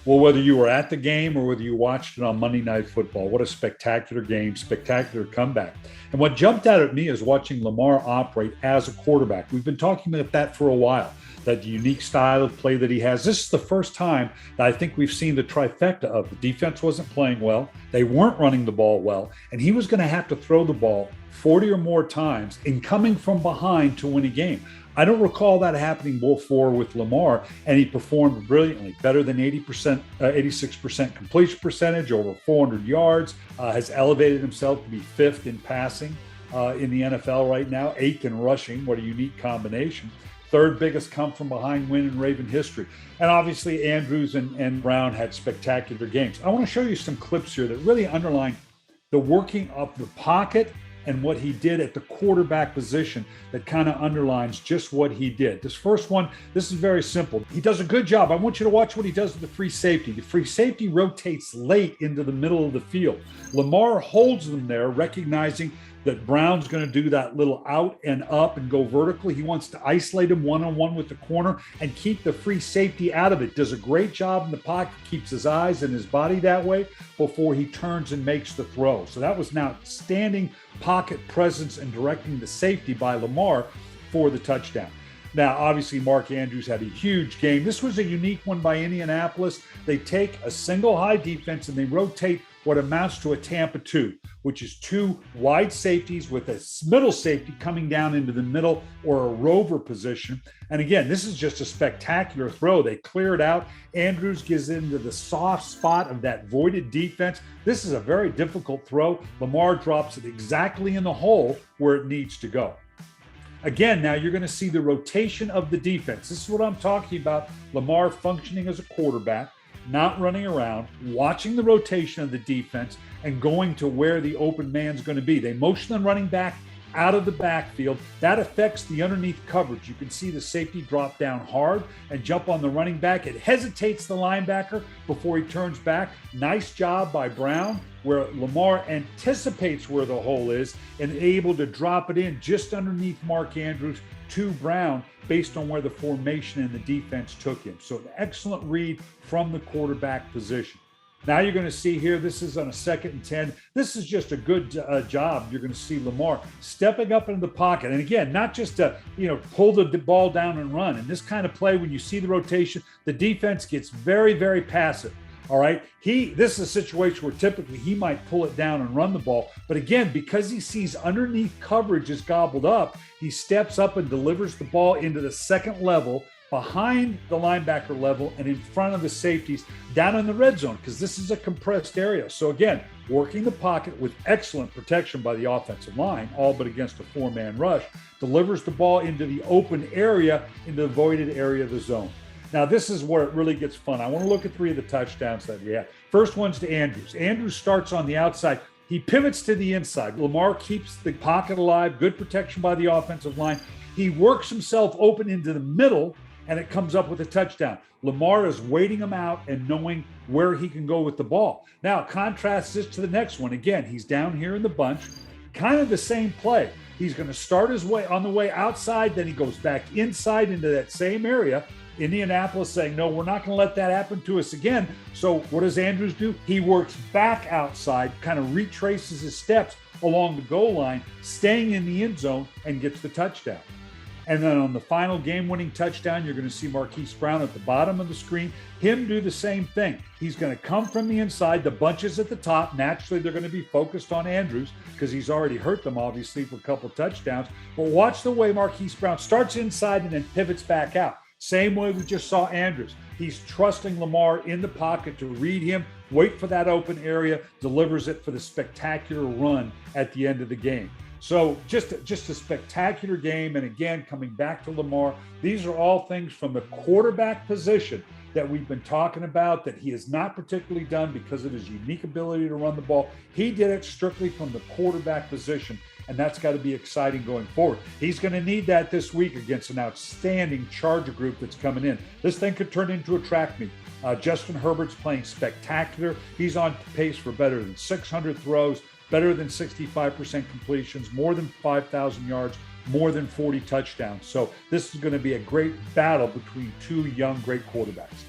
Well, whether you were at the game or whether you watched it on Monday Night Football, what a spectacular game, spectacular comeback. And what jumped out at me is watching Lamar operate as a quarterback. We've been talking about that for a while, that unique style of play that he has. This is the first time that I think we've seen the trifecta of the defense wasn't playing well, they weren't running the ball well, and he was going to have to throw the ball 40 or more times and coming from behind to win a game. I don't recall that happening before with Lamar, and he performed brilliantly, better than 80%, 86% completion percentage, over 400 yards, has elevated himself to be fifth in passing in the NFL right now, eighth in rushing. What a unique combination. Third biggest come from behind win in Raven history. And obviously Andrews and Brown had spectacular games. I want to show you some clips here that really underline the working of the pocket and what he did at the quarterback position that kind of underlines just what he did. This first one, this is very simple. He does a good job. I want you to watch what he does with the free safety. The free safety rotates late into the middle of the field. Lamar holds them there, recognizing that Brown's going to do that little out and up and go vertically. He wants to isolate him one-on-one with the corner and keep the free safety out of it. Does a great job in the pocket, keeps his eyes and his body that way before he turns and makes the throw. So that was an outstanding pocket presence and directing the safety by Lamar for the touchdown. Now, obviously, Mark Andrews had a huge game. This was a unique one by Indianapolis. They take a single high defense and they rotate what amounts to a Tampa 2, which is two wide safeties with a middle safety coming down into the middle or a rover position. And again, this is just a spectacular throw. They clear it out. Andrews gets into the soft spot of that voided defense. This is a very difficult throw. Lamar drops it exactly in the hole where it needs to go. Again, now you're going to see the rotation of the defense. This is what I'm talking about. Lamar functioning as a quarterback, not running around, watching the rotation of the defense and going to where the open man's going to be. They motion the running back out of the backfield. That affects the underneath coverage. You can see the safety drop down hard and jump on the running back. It hesitates the linebacker before he turns back. Nice job by Brown, where Lamar anticipates where the hole is and able to drop it in just underneath Mark Andrews to Brown based on where the formation and the defense took him. So an excellent read from the quarterback position. Now you're going to see here, this is on a 2nd and 10. This is just a good job. You're going to see Lamar stepping up into the pocket. And again, not just to, pull the ball down and run. In this kind of play, when you see the rotation, the defense gets very, very passive. All right. This is a situation where typically he might pull it down and run the ball. But again, because he sees underneath coverage is gobbled up, he steps up and delivers the ball into the second level, behind the linebacker level and in front of the safeties down in the red zone, because this is a compressed area. So again, working the pocket with excellent protection by the offensive line, all but against a 4-man rush, delivers the ball into the open area, into the voided area of the zone. Now, this is where it really gets fun. I want to look at 3 of the touchdowns that we had. First one's to Andrews. Andrews starts on the outside. He pivots to the inside. Lamar keeps the pocket alive, good protection by the offensive line. He works himself open into the middle, and it comes up with a touchdown. Lamar is waiting him out and knowing where he can go with the ball. Now, contrast this to the next one. Again, he's down here in the bunch, kind of the same play. He's going to start his way on the way outside, then he goes back inside into that same area. Indianapolis saying, no, we're not going to let that happen to us again. So what does Andrews do? He works back outside, kind of retraces his steps along the goal line, staying in the end zone, and gets the touchdown. And then on the final game-winning touchdown, you're going to see Marquise Brown at the bottom of the screen. Him do the same thing. He's going to come from the inside. The bunch is at the top. Naturally, they're going to be focused on Andrews because he's already hurt them, obviously, for a couple of touchdowns. But watch the way Marquise Brown starts inside and then pivots back out. Same way we just saw Andrews. He's trusting Lamar in the pocket to read him, wait for that open area, delivers it for the spectacular run at the end of the game. So just a spectacular game. And again, coming back to Lamar, these are all things from the quarterback position that we've been talking about that he has not particularly done because of his unique ability to run the ball. He did it strictly from the quarterback position, and that's got to be exciting going forward. He's going to need that this week against an outstanding Charger group that's coming in. This thing could turn into a track meet. Justin Herbert's playing spectacular. He's on pace for better than 600 throws, better than 65% completions, more than 5,000 yards, more than 40 touchdowns. So this is going to be a great battle between two young, great quarterbacks.